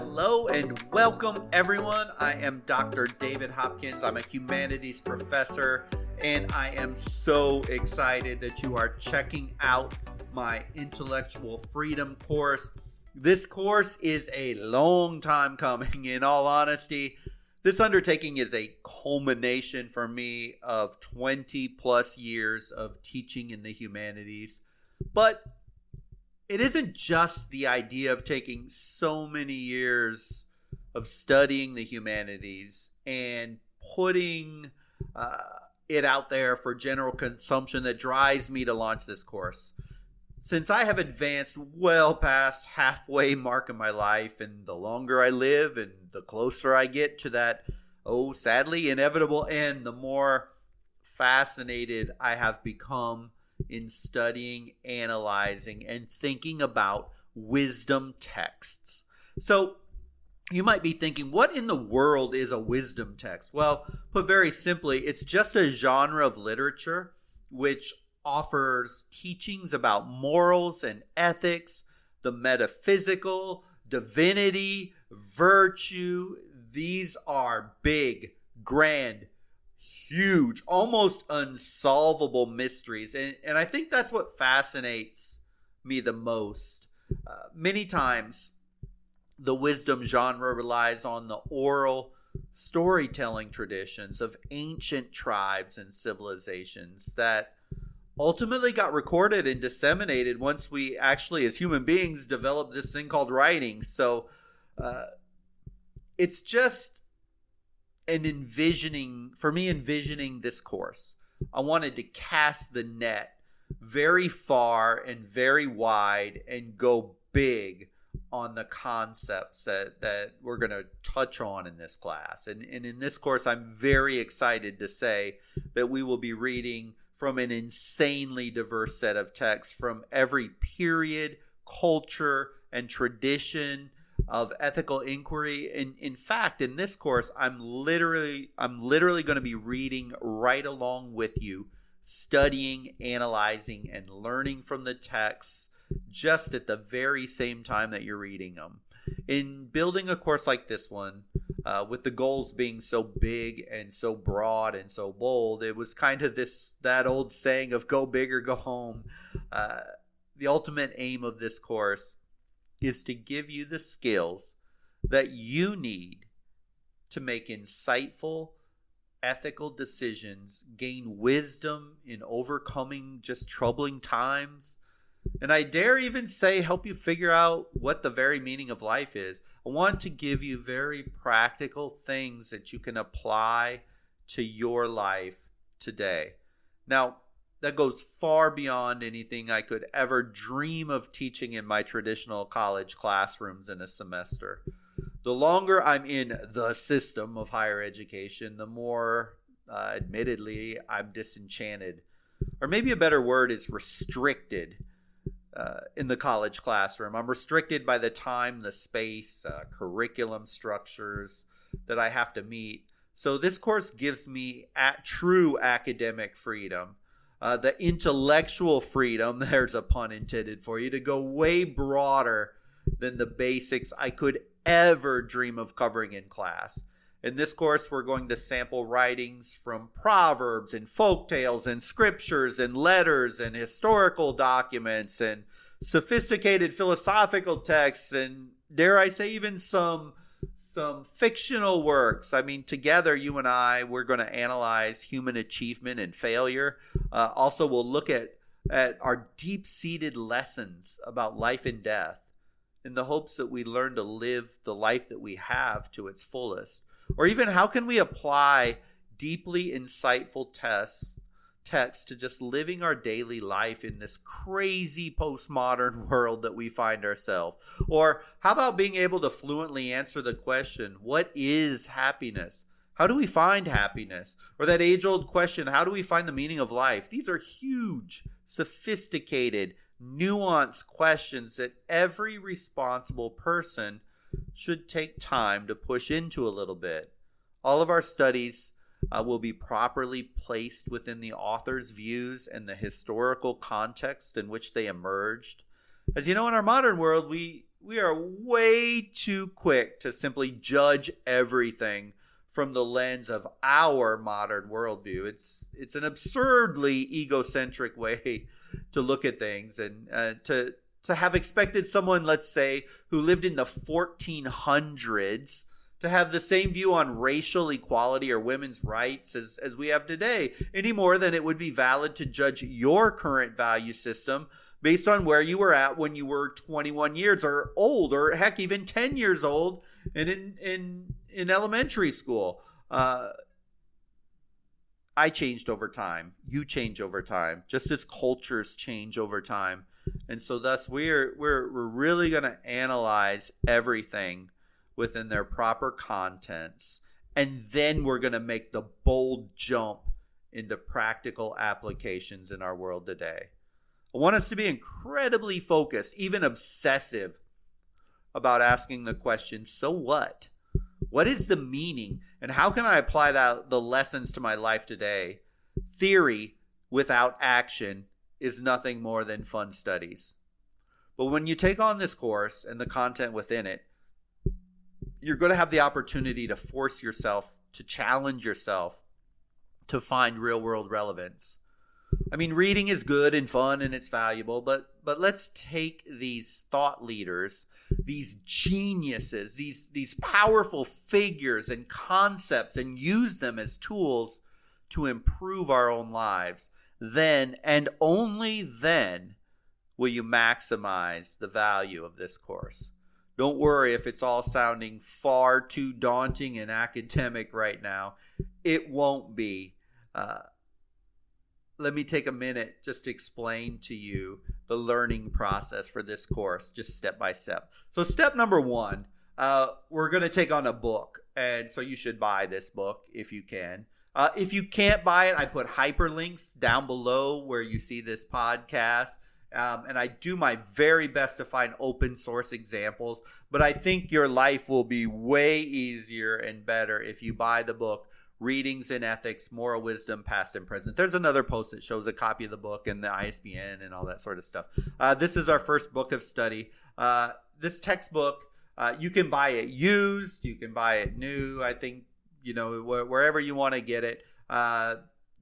Hello and welcome everyone. I am Dr. David Hopkins. I'm a humanities professor and I am so excited that you are checking out my intellectual freedom course. This course is a long time coming, in all honesty. This undertaking is a culmination for me of 20 plus years of teaching in the humanities. But it isn't just the idea of taking so many years of studying the humanities and putting it out there for general consumption that drives me to launch this course. Since I have advanced well past halfway mark in my life, and the longer I live and the closer I get to that, sadly inevitable end, the more fascinated I have become in studying, analyzing, and thinking about wisdom texts. So you might be thinking, what in the world is a wisdom text? Well, put very simply, it's just a genre of literature which offers teachings about morals and ethics, the metaphysical, divinity, virtue. These are big, grand, huge, almost unsolvable mysteries. And I think that's what fascinates me the most. Many times, the wisdom genre relies on the oral storytelling traditions of ancient tribes and civilizations that ultimately got recorded and disseminated once we actually, as human beings, developed this thing called writing. So it's just envisioning this course. I wanted to cast the net very far and very wide and go big on the concepts that we're going to touch on in this class. And in this course, I'm very excited to say that we will be reading from an insanely diverse set of texts from every period, culture, and tradition of ethical inquiry. In fact, in this course, I'm literally going to be reading right along with you, studying, analyzing, and learning from the texts just at the very same time that you're reading them. In building a course like this one, with the goals being so big and so broad and so bold, it was kind of that old saying of go big or go home. The ultimate aim of this course is to give you the skills that you need to make insightful, ethical decisions, gain wisdom in overcoming just troubling times, and I dare even say help you figure out what the very meaning of life is. I want to give you very practical things that you can apply to your life today. Now, that goes far beyond anything I could ever dream of teaching in my traditional college classrooms in a semester. The longer I'm in the system of higher education, the more, admittedly, I'm disenchanted. Or maybe a better word is restricted in the college classroom. I'm restricted by the time, the space, curriculum structures that I have to meet. So this course gives me true academic freedom. The intellectual freedom, there's a pun intended for you, to go way broader than the basics I could ever dream of covering in class. In this course, we're going to sample writings from proverbs and folktales and scriptures and letters and historical documents and sophisticated philosophical texts and, dare I say, even some fictional works. I mean, together, you and I, we're going to analyze human achievement and failure. Also, we'll look at our deep-seated lessons about life and death in the hopes that we learn to live the life that we have to its fullest. Or even how can we apply deeply insightful texts to just living our daily life in this crazy postmodern world that we find ourselves? Or how about being able to fluently answer the question, what is happiness? How do we find happiness? Or that age-old question, how do we find the meaning of life? These are huge, sophisticated, nuanced questions that every responsible person should take time to push into a little bit. All of our studies will be properly placed within the author's views and the historical context in which they emerged. As you know, in our modern world, we we are way too quick to simply judge everything from the lens of our modern worldview. It's an absurdly egocentric way to look at things, and to have expected someone, let's say, who lived in the 1400s to have the same view on racial equality or women's rights as we have today, any more than it would be valid to judge your current value system based on where you were at when you were 21 years or old, or heck, even 10 years old and in elementary school. I changed over time. You change over time, just as cultures change over time. And so thus we're really going to analyze everything within their proper contents, and then we're going to make the bold jump into practical applications in our world today. I want us to be incredibly focused, even obsessive, about asking the question, so what? What is the meaning, and how can I apply the lessons to my life today? Theory without action is nothing more than fun studies. But when you take on this course and the content within it, you're going to have the opportunity to force yourself, to challenge yourself, to find real world relevance. I mean, reading is good and fun and it's valuable, but let's take these thought leaders, these geniuses, these powerful figures and concepts, and use them as tools to improve our own lives. Then, and only then, will you maximize the value of this course. Don't worry if it's all sounding far too daunting and academic right now. It won't be. Let me take a minute just to explain to you the learning process for this course, just step by step. So step number one, we're going to take on a book. And so you should buy this book if you can. If you can't buy it, I put hyperlinks down below where you see this podcast. And I do my very best to find open source examples, but I think your life will be way easier and better if you buy the book, Readings in Ethics, Moral Wisdom, Past and Present. There's another post that shows a copy of the book and the ISBN and all that sort of stuff. This is our first book of study. This textbook, you can buy it used, you can buy it new. I think, wherever you want to get it.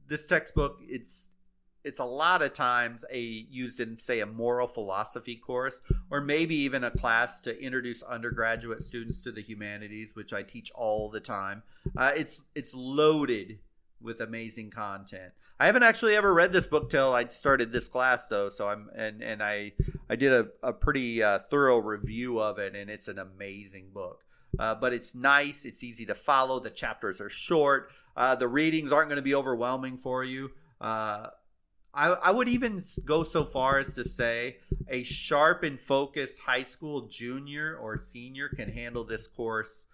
This textbook, it's a lot of times used in, say, a moral philosophy course, or maybe even a class to introduce undergraduate students to the humanities, which I teach all the time. It's loaded with amazing content. I haven't actually ever read this book till I started this class, though. So I did a pretty thorough review of it, and it's an amazing book. But it's nice. It's easy to follow. The chapters are short. The readings aren't going to be overwhelming for you. I would even go so far as to say a sharp and focused high school junior or senior can handle this course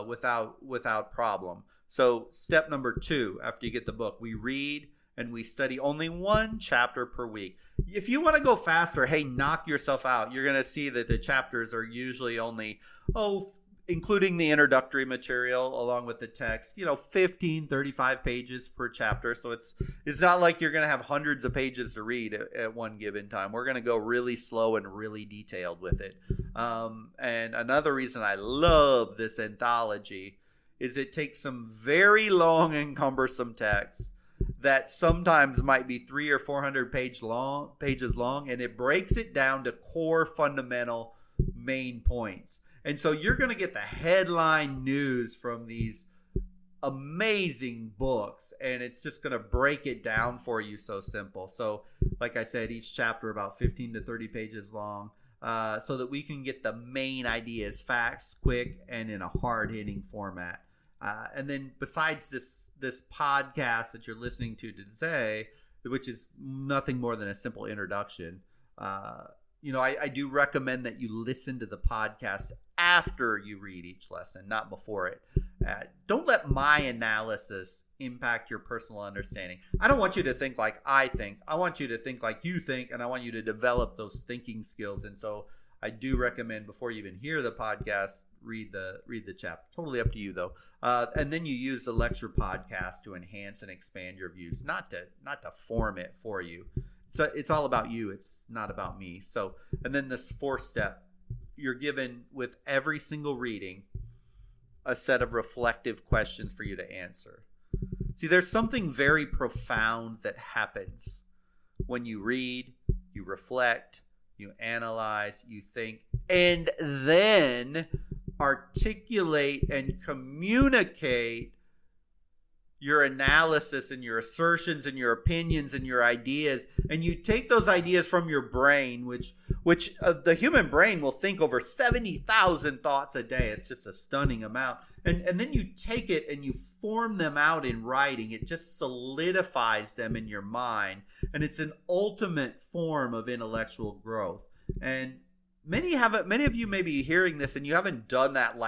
without problem. So step number 2, after you get the book, we read and we study only one chapter per week. If you want to go faster, hey, knock yourself out. You're going to see that the chapters are usually only, including the introductory material along with the text, 15, 35 pages per chapter. So it's not like you're going to have hundreds of pages to read at one given time. We're going to go really slow and really detailed with it. And another reason I love this anthology is it takes some very long and cumbersome text that sometimes might be 300 or 400 pages long, and it breaks it down to core fundamental main points. And so you're going to get the headline news from these amazing books, and it's just going to break it down for you so simple. So like I said, each chapter about 15 to 30 pages long, so that we can get the main ideas, facts, quick, and in a hard-hitting format. And then besides this podcast that you're listening to today, which is nothing more than a simple introduction, I do recommend that you listen to the podcast after you read each lesson, not before it. Don't let my analysis impact your personal understanding. I don't want you to think like I think. I want you to think like you think, and I want you to develop those thinking skills. And so I do recommend, before you even hear the podcast, read the chapter. Totally up to you, though. And then you use the lecture podcast to enhance and expand your views, not to form it for you. So it's all about you. It's not about me. So, and then this 4th step, you're given with every single reading a set of reflective questions for you to answer. See, there's something very profound that happens when you read, you reflect, you analyze, you think, and then articulate and communicate your analysis and your assertions and your opinions and your ideas. And you take those ideas from your brain, which the human brain will think over 70,000 thoughts a day. It's just a stunning amount. And then you take it and you form them out in writing. It just solidifies them in your mind. And it's an ultimate form of intellectual growth. And many of you may be hearing this and you haven't done that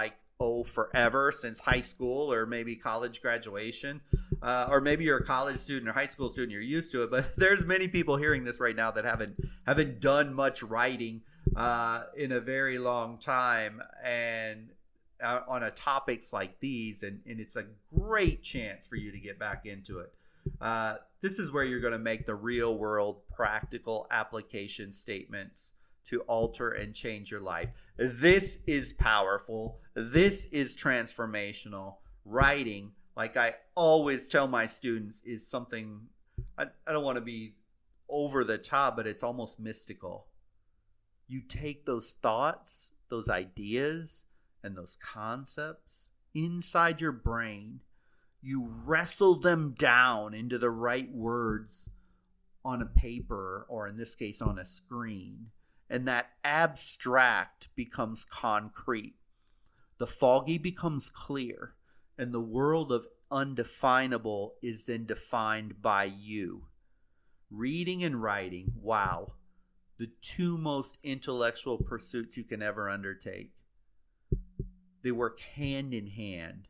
forever, since high school or maybe college graduation, or maybe you're a college student or high school student, you're used to it. But there's many people hearing this right now that haven't done much writing in a very long time, and on topics like these, and it's a great chance for you to get back into it. This is where you're going to make the real world practical application statements to alter and change your life. This is powerful. This is transformational. Writing, like I always tell my students, is something, I don't want to be over the top, but it's almost mystical. You take those thoughts, those ideas, and those concepts inside your brain. You wrestle them down into the right words on a paper, or in this case on a screen. And that abstract becomes concrete. The foggy becomes clear. And the world of undefinable is then defined by you. Reading and writing, wow, the two most intellectual pursuits you can ever undertake. They work hand in hand.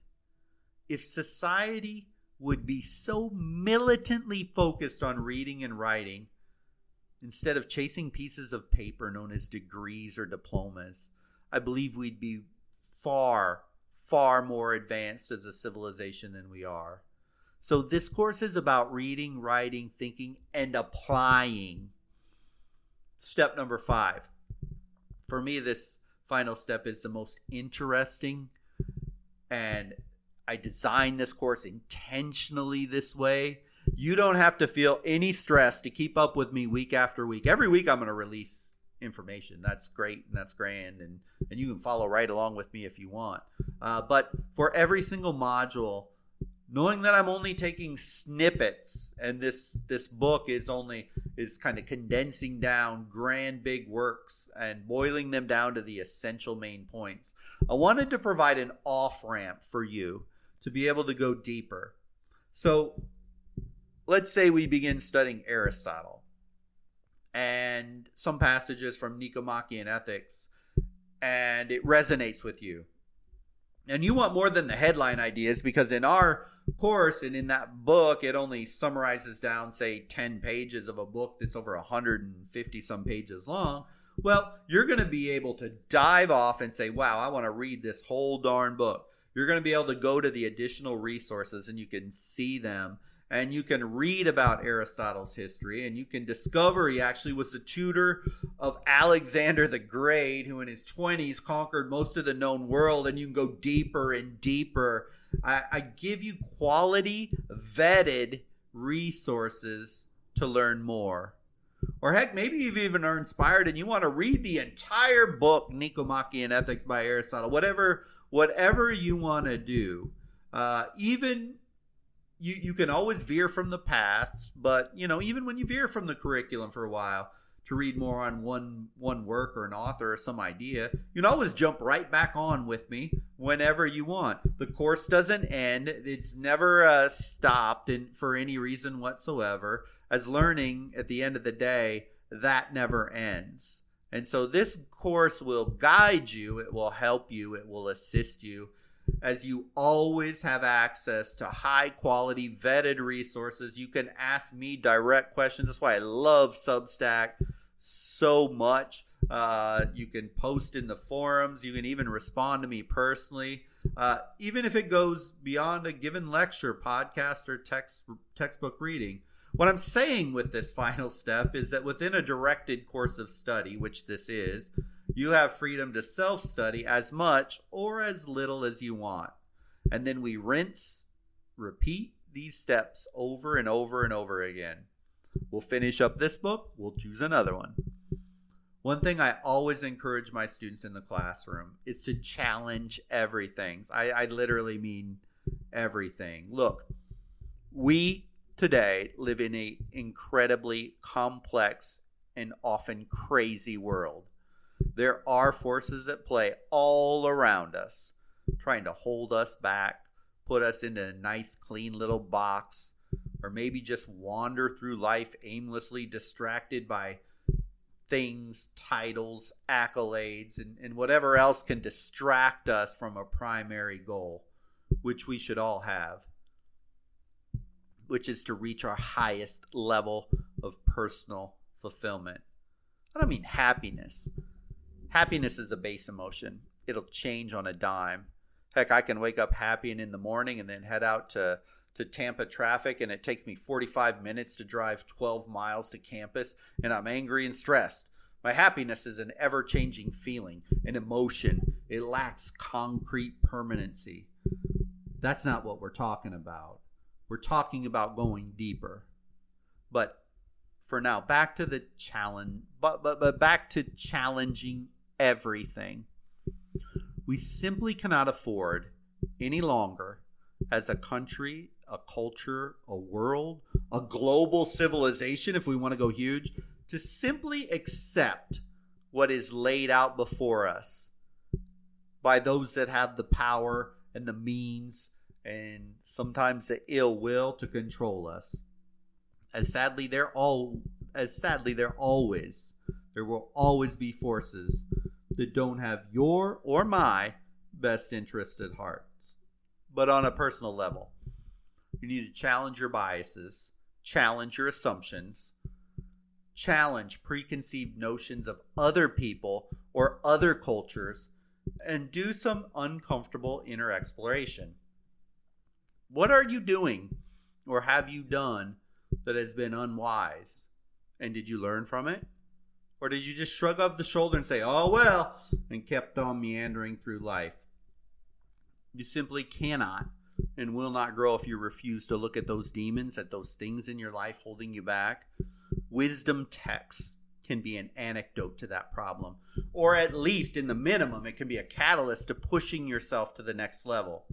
If society would be so militantly focused on reading and writing, instead of chasing pieces of paper known as degrees or diplomas, I believe we'd be far, far more advanced as a civilization than we are. So this course is about reading, writing, thinking, and applying. Step number 5. For me, this final step is the most interesting, and I designed this course intentionally this way. You don't have to feel any stress to keep up with me week after week. Every week I'm going to release information. That's great and that's grand, and you can follow right along with me if you want. But for every single module, knowing that I'm only taking snippets, and this book is kind of condensing down grand big works and boiling them down to the essential main points, I wanted to provide an off-ramp for you to be able to go deeper. So let's say we begin studying Aristotle and some passages from Nicomachean Ethics, and it resonates with you. And you want more than the headline ideas, because in our course and in that book, it only summarizes down, say, 10 pages of a book that's over 150 some pages long. Well, you're going to be able to dive off and say, wow, I want to read this whole darn book. You're going to be able to go to the additional resources and you can see them. And you can read about Aristotle's history, and you can discover he actually was the tutor of Alexander the Great, who in his 20s conquered most of the known world, and you can go deeper and deeper. I give you quality, vetted resources to learn more. Or heck, maybe you've even are inspired and you want to read the entire book, Nicomachean Ethics by Aristotle. Whatever you want to do. You can always veer from the path, but even when you veer from the curriculum for a while to read more on one work or an author or some idea, you can always jump right back on with me whenever you want. The course doesn't end. It's never stopped for any reason whatsoever, as learning at the end of the day, that never ends. And so this course will guide you, it will help you, it will assist you, as you always have access to high quality vetted resources. You can ask me direct questions. That's why I love Substack so much. You can post in the forums. You can even respond to me personally. Even if it goes beyond a given lecture, podcast, or textbook reading. What I'm saying with this final step is that within a directed course of study, which this is, you have freedom to self-study as much or as little as you want. And then we rinse, repeat these steps over and over and over again. We'll finish up this book. We'll choose another one. One thing I always encourage my students in the classroom is to challenge everything. I literally mean everything. Look, we today live in an incredibly complex and often crazy world. There are forces at play all around us, trying to hold us back, put us into a nice, clean little box, or maybe just wander through life aimlessly, distracted by things, titles, accolades, and whatever else can distract us from a primary goal, which we should all have, which is to reach our highest level of personal fulfillment. I don't mean happiness. Happiness is a base emotion. It'll change on a dime. Heck, I can wake up happy and in the morning and then head out to Tampa traffic, and it takes me 45 minutes to drive 12 miles to campus, and I'm angry and stressed. My happiness is an ever-changing feeling, an emotion. It lacks concrete permanency. That's not what we're talking about. We're talking about going deeper. But for now, back to the challenge, but back to challenging everything. We simply cannot afford any longer as a country, a culture, a world, a global civilization, if we want to go huge, to simply accept what is laid out before us by those that have the power and the means and sometimes the ill will to control us. Sadly, there will always be forces that don't have your or my best interest at heart. But on a personal level, you need to challenge your biases, challenge your assumptions, challenge preconceived notions of other people or other cultures, and do some uncomfortable inner exploration. What are you doing or have you done that has been unwise? And did you learn from it? Or did you just shrug off the shoulder and say, oh well, and kept on meandering through life? You simply cannot and will not grow if you refuse to look at those demons, at those things in your life holding you back. Wisdom texts can be an antidote to that problem. Or at least, in the minimum, it can be a catalyst to pushing yourself to the next level.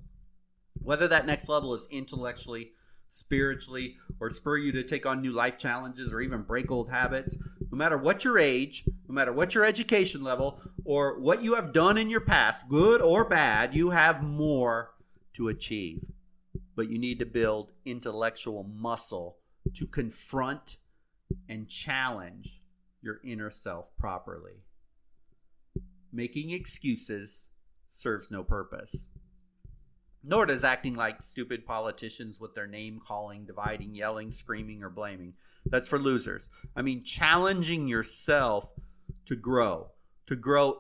Whether that next level is intellectually, spiritually, or spur you to take on new life challenges or even break old habits, no matter what your age, no matter what your education level, or what you have done in your past, good or bad, you have more to achieve. But you need to build intellectual muscle to confront and challenge your inner self properly. Making excuses serves no purpose. Nor does acting like stupid politicians with their name calling, dividing, yelling, screaming, or blaming. That's for losers. I mean, challenging yourself to grow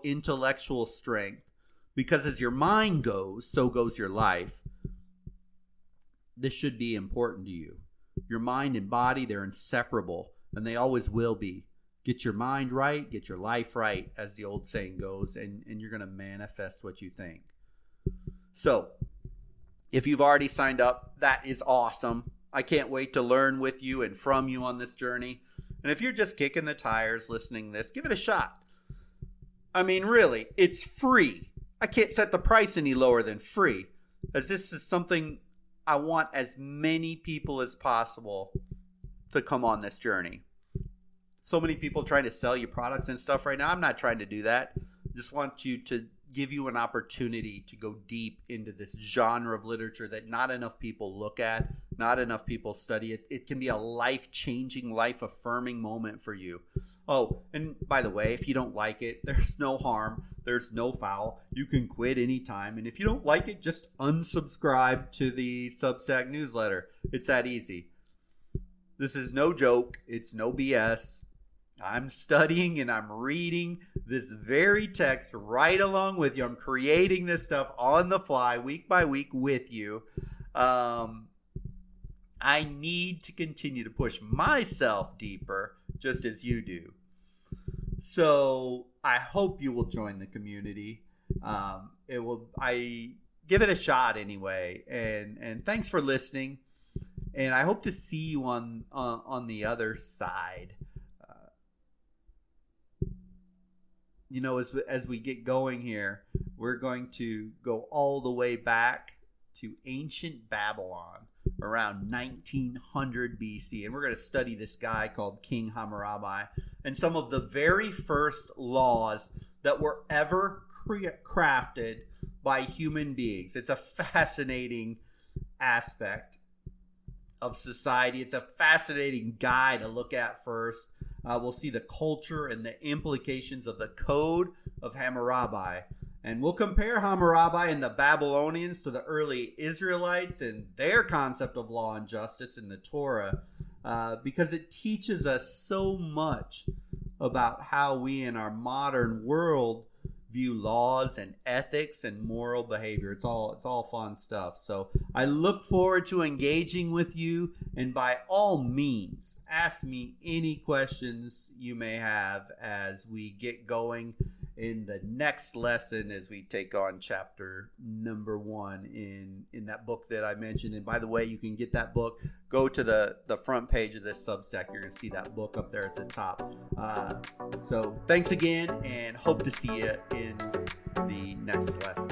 intellectual strength. Because as your mind goes, so goes your life. This should be important to you. Your mind and body, they're inseparable, and they always will be. Get your mind right, get your life right, as the old saying goes, and you're going to manifest what you think. So, if you've already signed up, that is awesome. I can't wait to learn with you and from you on this journey. And if you're just kicking the tires listening to this, give it a shot. I mean, really, it's free. I can't set the price any lower than free, as this is something I want as many people as possible to come on this journey. So many people trying to sell you products and stuff right now. I'm not trying to do that. I just want you to give you an opportunity to go deep into this genre of literature that not enough people look at, not enough people study it. It can be a life-changing, life-affirming moment for you. Oh, and by the way, if you don't like it, there's no harm. There's no foul. You can quit anytime. And if you don't like it, just unsubscribe to the Substack newsletter. It's that easy. This is no joke. It's no BS. I'm studying and I'm reading this very text right along with you. I'm creating this stuff on the fly, week by week with you. I I need to continue to push myself deeper, just as you do. So I hope you will join the community. I give it a shot anyway. And thanks for listening. And I hope to see you on the other side. As we get going here, we're going to go all the way back to ancient Babylon around 1900 BC. And we're going to study this guy called King Hammurabi and some of the very first laws that were ever crafted by human beings. It's a fascinating aspect of society. It's a fascinating guy to look at first. We'll see the culture and the implications of the Code of Hammurabi. And we'll compare Hammurabi and the Babylonians to the early Israelites and their concept of law and justice in the Torah, because it teaches us so much about how we in our modern world view laws and ethics and moral behavior. It's all fun stuff. So I look forward to engaging with you, and by all means, ask me any questions you may have as we get going in the next lesson as we take on chapter number 1 in that book that I mentioned. And by the way, you can get that book. Go to the front page of this Substack. You're going to see that book up there at the top. So thanks again, and hope to see you in the next lesson.